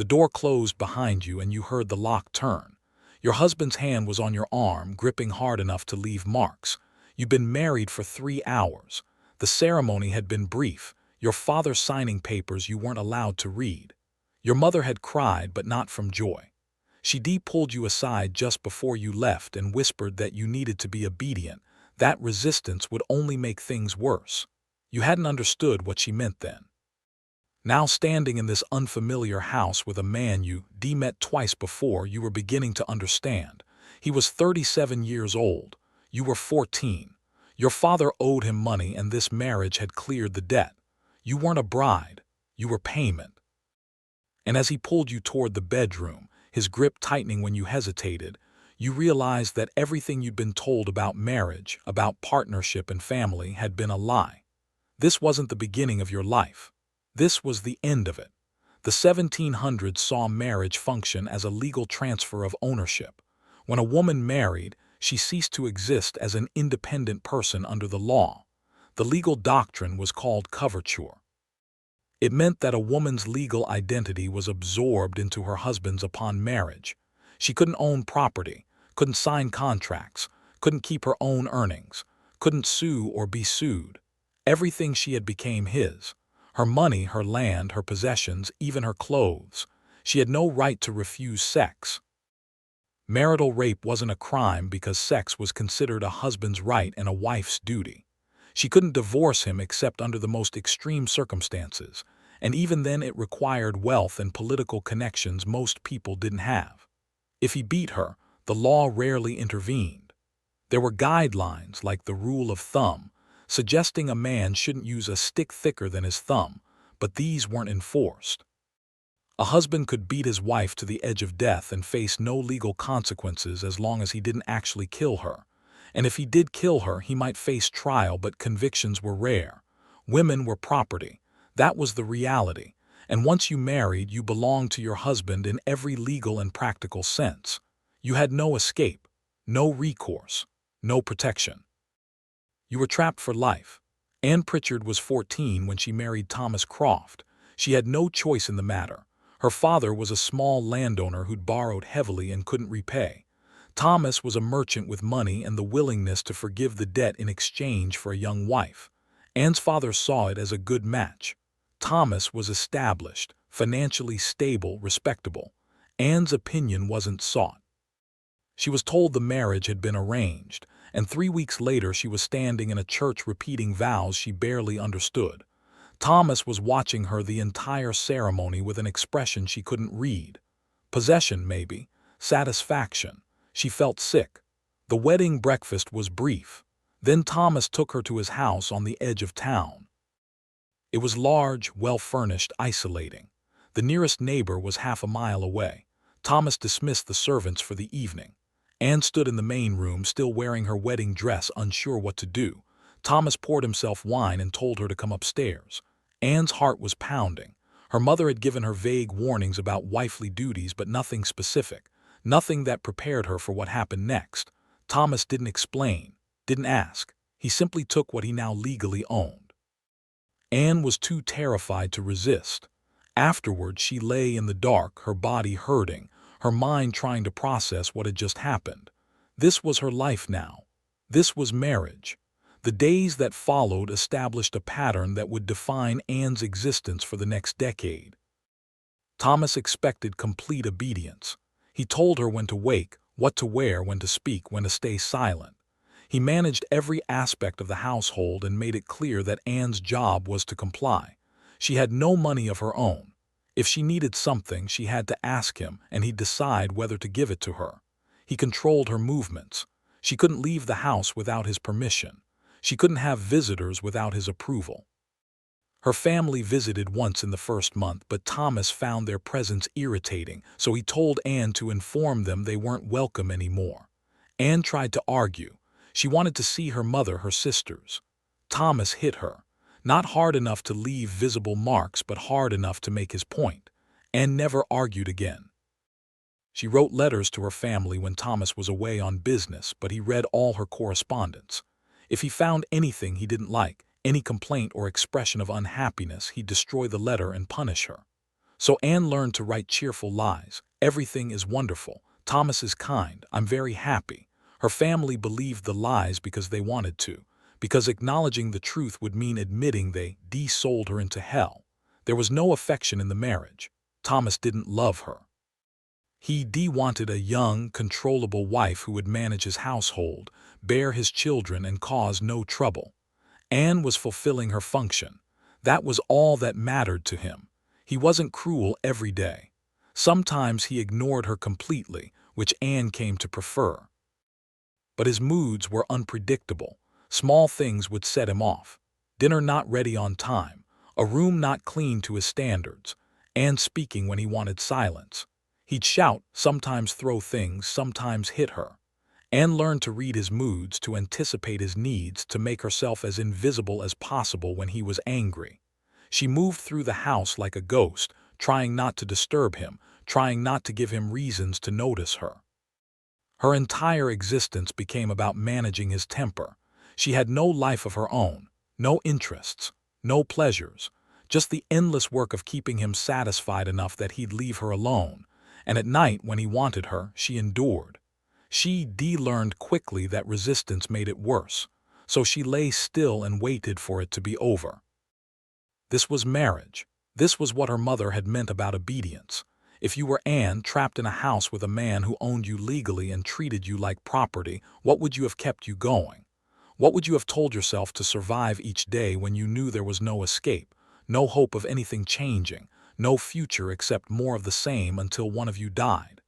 The door closed behind you and you heard the lock turn. Your husband's hand was on your arm, gripping hard enough to leave marks. You'd been married for 3 hours. The ceremony had been brief, your father signing papers you weren't allowed to read. Your mother had cried, but not from joy. She pulled you aside just before you left and whispered that you needed to be obedient. That resistance would only make things worse. You hadn't understood what she meant then. Now standing in this unfamiliar house with a man you met twice before, you were beginning to understand. He was 37 years old. You were 14. Your father owed him money and this marriage had cleared the debt. You weren't a bride. You were payment. And as he pulled you toward the bedroom, his grip tightening when you hesitated, you realized that everything you'd been told about marriage, about partnership and family had been a lie. This wasn't the beginning of your life. This was the end of it. The 1700s saw marriage function as a legal transfer of ownership. When a woman married, she ceased to exist as an independent person under the law. The legal doctrine was called coverture. It meant that a woman's legal identity was absorbed into her husband's upon marriage. She couldn't own property, couldn't sign contracts, couldn't keep her own earnings, couldn't sue or be sued. Everything she had became his. Her money, her land, her possessions, even her clothes. She had no right to refuse sex. Marital rape wasn't a crime because sex was considered a husband's right and a wife's duty. She couldn't divorce him except under the most extreme circumstances, and even then it required wealth and political connections most people didn't have. If he beat her, the law rarely intervened. There were guidelines like the rule of thumb, suggesting a man shouldn't use a stick thicker than his thumb, but these weren't enforced. A husband could beat his wife to the edge of death and face no legal consequences as long as he didn't actually kill her. And if he did kill her, he might face trial, but convictions were rare. Women were property. That was the reality. And once you married, you belonged to your husband in every legal and practical sense. You had no escape, no recourse, no protection. You were trapped for life. Anne Pritchard was 14 when she married Thomas Croft. She had no choice in the matter. Her father was a small landowner who'd borrowed heavily and couldn't repay. Thomas was a merchant with money and the willingness to forgive the debt in exchange for a young wife. Anne's father saw it as a good match. Thomas was established, financially stable, respectable. Anne's opinion wasn't sought. She was told the marriage had been arranged, and 3 weeks later she was standing in a church repeating vows she barely understood. Thomas was watching her the entire ceremony with an expression she couldn't read. Possession, maybe. Satisfaction. She felt sick. The wedding breakfast was brief. Then Thomas took her to his house on the edge of town. It was large, well-furnished, isolating. The nearest neighbor was half a mile away. Thomas dismissed the servants for the evening. Anne stood in the main room, still wearing her wedding dress, unsure what to do. Thomas poured himself wine and told her to come upstairs. Anne's heart was pounding. Her mother had given her vague warnings about wifely duties, but nothing specific, nothing that prepared her for what happened next. Thomas didn't explain, didn't ask. He simply took what he now legally owned. Anne was too terrified to resist. Afterward, she lay in the dark, her body hurting, her mind trying to process what had just happened. This was her life now. This was marriage. The days that followed established a pattern that would define Anne's existence for the next decade. Thomas expected complete obedience. He told her when to wake, what to wear, when to speak, when to stay silent. He managed every aspect of the household and made it clear that Anne's job was to comply. She had no money of her own. If she needed something, she had to ask him, and he'd decide whether to give it to her. He controlled her movements. She couldn't leave the house without his permission. She couldn't have visitors without his approval. Her family visited once in the first month, but Thomas found their presence irritating, so he told Anne to inform them they weren't welcome anymore. Anne tried to argue. She wanted to see her mother, her sisters. Thomas hit her. Not hard enough to leave visible marks, but hard enough to make his point. Anne never argued again. She wrote letters to her family when Thomas was away on business, but he read all her correspondence. If he found anything he didn't like, any complaint or expression of unhappiness, he'd destroy the letter and punish her. So Anne learned to write cheerful lies. Everything is wonderful. Thomas is kind. I'm very happy. Her family believed the lies because they wanted to, because acknowledging the truth would mean admitting they de-sold her into hell. There was no affection in the marriage. Thomas didn't love her. He wanted a young, controllable wife who would manage his household, bear his children, and cause no trouble. Anne was fulfilling her function. That was all that mattered to him. He wasn't cruel every day. Sometimes he ignored her completely, which Anne came to prefer. But his moods were unpredictable. Small things would set him off. Dinner not ready on time, a room not clean to his standards, Anne speaking when he wanted silence. He'd shout, sometimes throw things, sometimes hit her. Anne learned to read his moods, to anticipate his needs, to make herself as invisible as possible when he was angry. She moved through the house like a ghost, trying not to disturb him, trying not to give him reasons to notice her. Her entire existence became about managing his temper. She had no life of her own, no interests, no pleasures, just the endless work of keeping him satisfied enough that he'd leave her alone, and at night when he wanted her, she endured. She learned quickly that resistance made it worse, so she lay still and waited for it to be over. This was marriage. This was what her mother had meant about obedience. If you were Anne, trapped in a house with a man who owned you legally and treated you like property, what would you have kept you going? What would you have told yourself to survive each day when you knew there was no escape, no hope of anything changing, no future except more of the same until one of you died?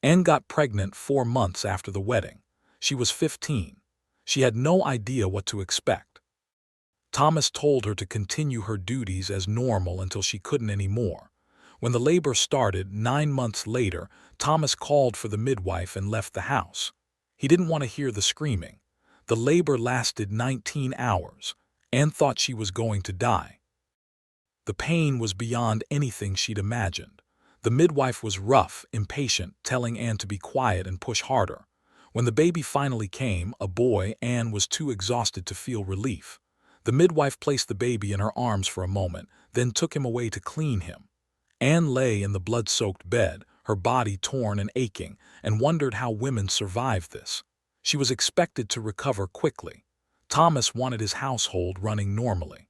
Anne got pregnant 4 months after the wedding. She was 15. She had no idea what to expect. Thomas told her to continue her duties as normal until she couldn't anymore. When the labor started 9 months later, Thomas called for the midwife and left the house. He didn't want to hear the screaming. The labor lasted 19 hours. Anne thought she was going to die. The pain was beyond anything she'd imagined. The midwife was rough, impatient, telling Anne to be quiet and push harder. When the baby finally came, a boy, Anne was too exhausted to feel relief. The midwife placed the baby in her arms for a moment, then took him away to clean him. Anne lay in the blood-soaked bed, her body torn and aching, and wondered how women survived this. She was expected to recover quickly. Thomas wanted his household running normally.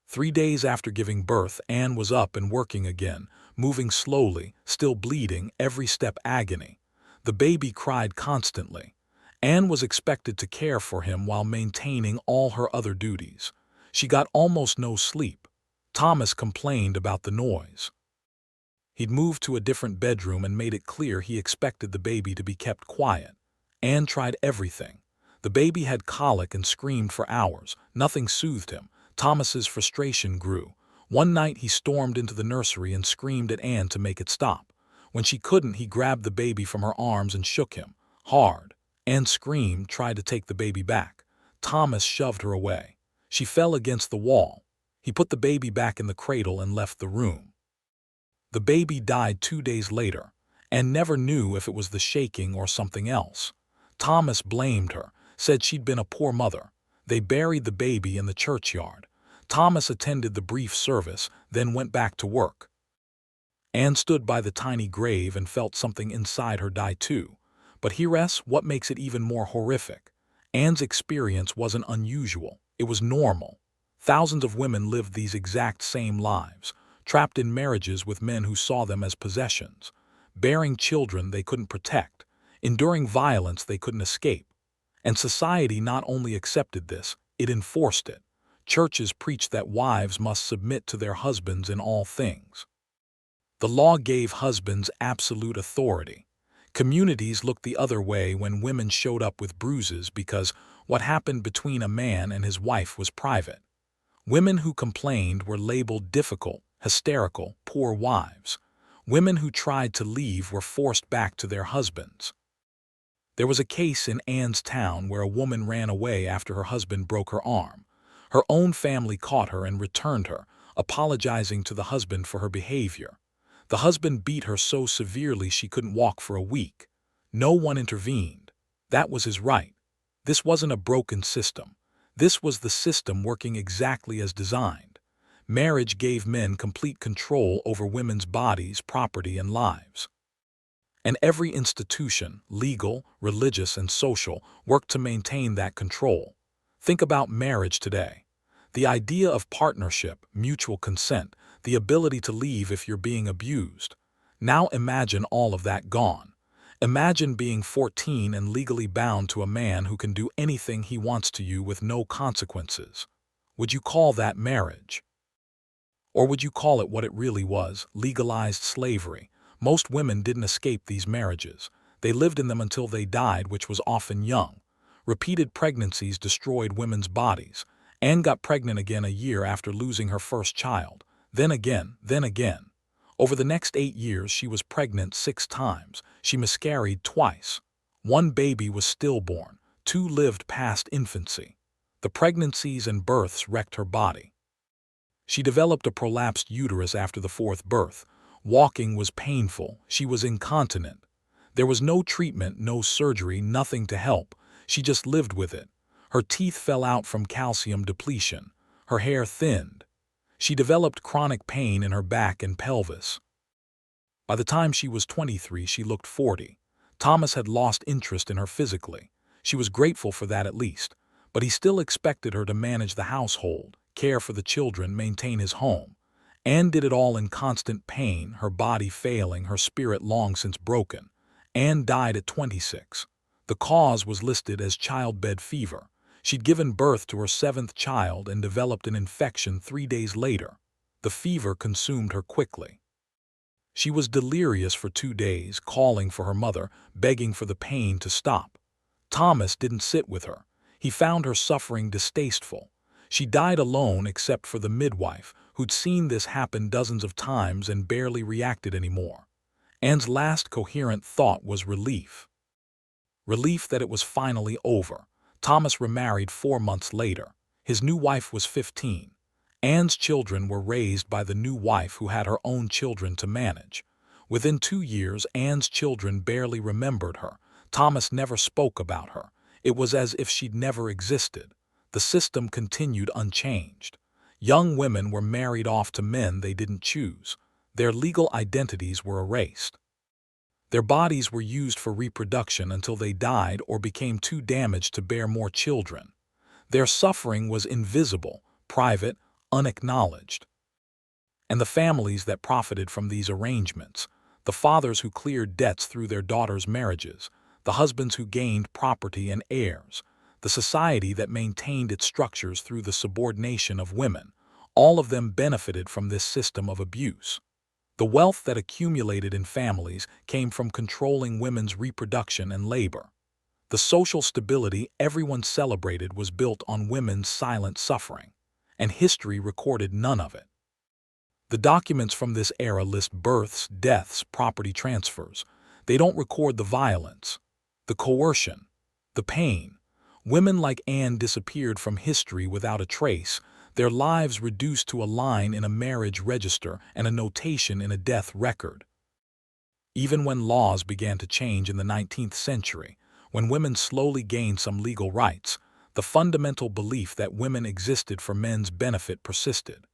3 days after giving birth, Anne was up and working again, moving slowly, still bleeding, every step agony. The baby cried constantly. Anne was expected to care for him while maintaining all her other duties. She got almost no sleep. Thomas complained about the noise. He'd moved to a different bedroom and made it clear he expected the baby to be kept quiet. Anne tried everything. The baby had colic and screamed for hours. Nothing soothed him. Thomas's frustration grew. One night he stormed into the nursery and screamed at Anne to make it stop. When she couldn't, he grabbed the baby from her arms and shook him hard. Anne screamed, tried to take the baby back. Thomas shoved her away. She fell against the wall. He put the baby back in the cradle and left the room. The baby died 2 days later. Anne never knew if it was the shaking or something else. Thomas blamed her, said she'd been a poor mother. They buried the baby in the churchyard. Thomas attended the brief service, then went back to work. Anne stood by the tiny grave and felt something inside her die too. But here's what makes it even more horrific. Anne's experience wasn't unusual. It was normal. Thousands of women lived these exact same lives, trapped in marriages with men who saw them as possessions, bearing children they couldn't protect, enduring violence they couldn't escape. And society not only accepted this, it enforced it. Churches preached that wives must submit to their husbands in all things. The law gave husbands absolute authority. Communities looked the other way when women showed up with bruises because what happened between a man and his wife was private. Women who complained were labeled difficult, hysterical, poor wives. Women who tried to leave were forced back to their husbands. There was a case in Anne's town where a woman ran away after her husband broke her arm. Her own family caught her and returned her, apologizing to the husband for her behavior. The husband beat her so severely she couldn't walk for a week. No one intervened. That was his right. This wasn't a broken system. This was the system working exactly as designed. Marriage gave men complete control over women's bodies, property, and lives. And every institution, legal, religious, and social, worked to maintain that control. Think about marriage today. The idea of partnership, mutual consent, the ability to leave if you're being abused. Now imagine all of that gone. Imagine being 14 and legally bound to a man who can do anything he wants to you with no consequences. Would you call that marriage? Or would you call it what it really was, legalized slavery? Most women didn't escape these marriages. They lived in them until they died, which was often young. Repeated pregnancies destroyed women's bodies. Anne got pregnant again a year after losing her first child. Then again, then again. Over the next 8 years, she was pregnant 6 times. She miscarried twice. 1 baby was stillborn. 2 lived past infancy. The pregnancies and births wrecked her body. She developed a prolapsed uterus after the 4th birth. Walking was painful. She was incontinent. There was no treatment, no surgery, nothing to help. She just lived with it. Her teeth fell out from calcium depletion. Her hair thinned. She developed chronic pain in her back and pelvis. By the time she was 23, she looked 40. Thomas had lost interest in her physically. She was grateful for that at least, but he still expected her to manage the household, care for the children, maintain his home. Anne did it all in constant pain, her body failing, her spirit long since broken. Anne died at 26. The cause was listed as childbed fever. She'd given birth to her 7th child and developed an infection 3 days later. The fever consumed her quickly. She was delirious for 2 days, calling for her mother, begging for the pain to stop. Thomas didn't sit with her. He found her suffering distasteful. She died alone except for the midwife, who'd seen this happen dozens of times and barely reacted anymore. Anne's last coherent thought was relief. Relief that it was finally over. Thomas remarried 4 months later. His new wife was 15. Anne's children were raised by the new wife who had her own children to manage. Within 2 years, Anne's children barely remembered her. Thomas never spoke about her. It was as if she'd never existed. The system continued unchanged. Young women were married off to men they didn't choose. Their legal identities were erased. Their bodies were used for reproduction until they died or became too damaged to bear more children. Their suffering was invisible, private, unacknowledged. And the families that profited from these arrangements, the fathers who cleared debts through their daughters' marriages, the husbands who gained property and heirs, the society that maintained its structures through the subordination of women, all of them benefited from this system of abuse. The wealth that accumulated in families came from controlling women's reproduction and labor. The social stability everyone celebrated was built on women's silent suffering, and history recorded none of it. The documents from this era list births, deaths, property transfers. They don't record the violence, the coercion, the pain. Women like Anne disappeared from history without a trace, their lives reduced to a line in a marriage register and a notation in a death record. Even when laws began to change in the 19th century, when women slowly gained some legal rights, the fundamental belief that women existed for men's benefit persisted.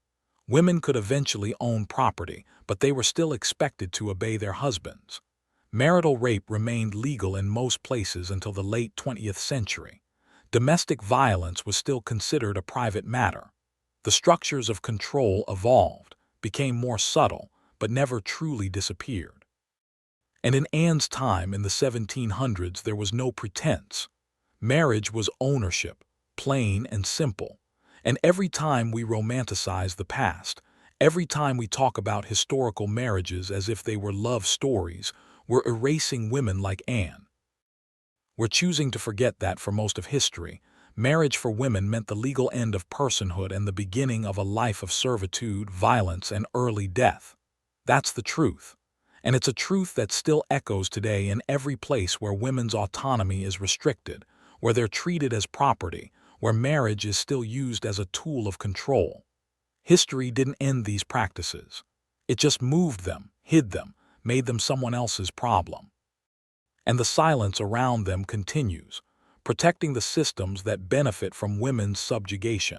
Women could eventually own property, but they were still expected to obey their husbands. Marital rape remained legal in most places until the late 20th century. Domestic violence was still considered a private matter. The structures of control evolved, became more subtle, but never truly disappeared. And in Anne's time in the 1700s, there was no pretense. Marriage was ownership, plain and simple. And every time we romanticize the past, every time we talk about historical marriages as if they were love stories, we're erasing women like Anne. We're choosing to forget that for most of history, marriage for women meant the legal end of personhood and the beginning of a life of servitude, violence, and early death. That's the truth. And it's a truth that still echoes today in every place where women's autonomy is restricted, where they're treated as property, where marriage is still used as a tool of control. History didn't end these practices. It just moved them, hid them, made them someone else's problem. And the silence around them continues, protecting the systems that benefit from women's subjugation.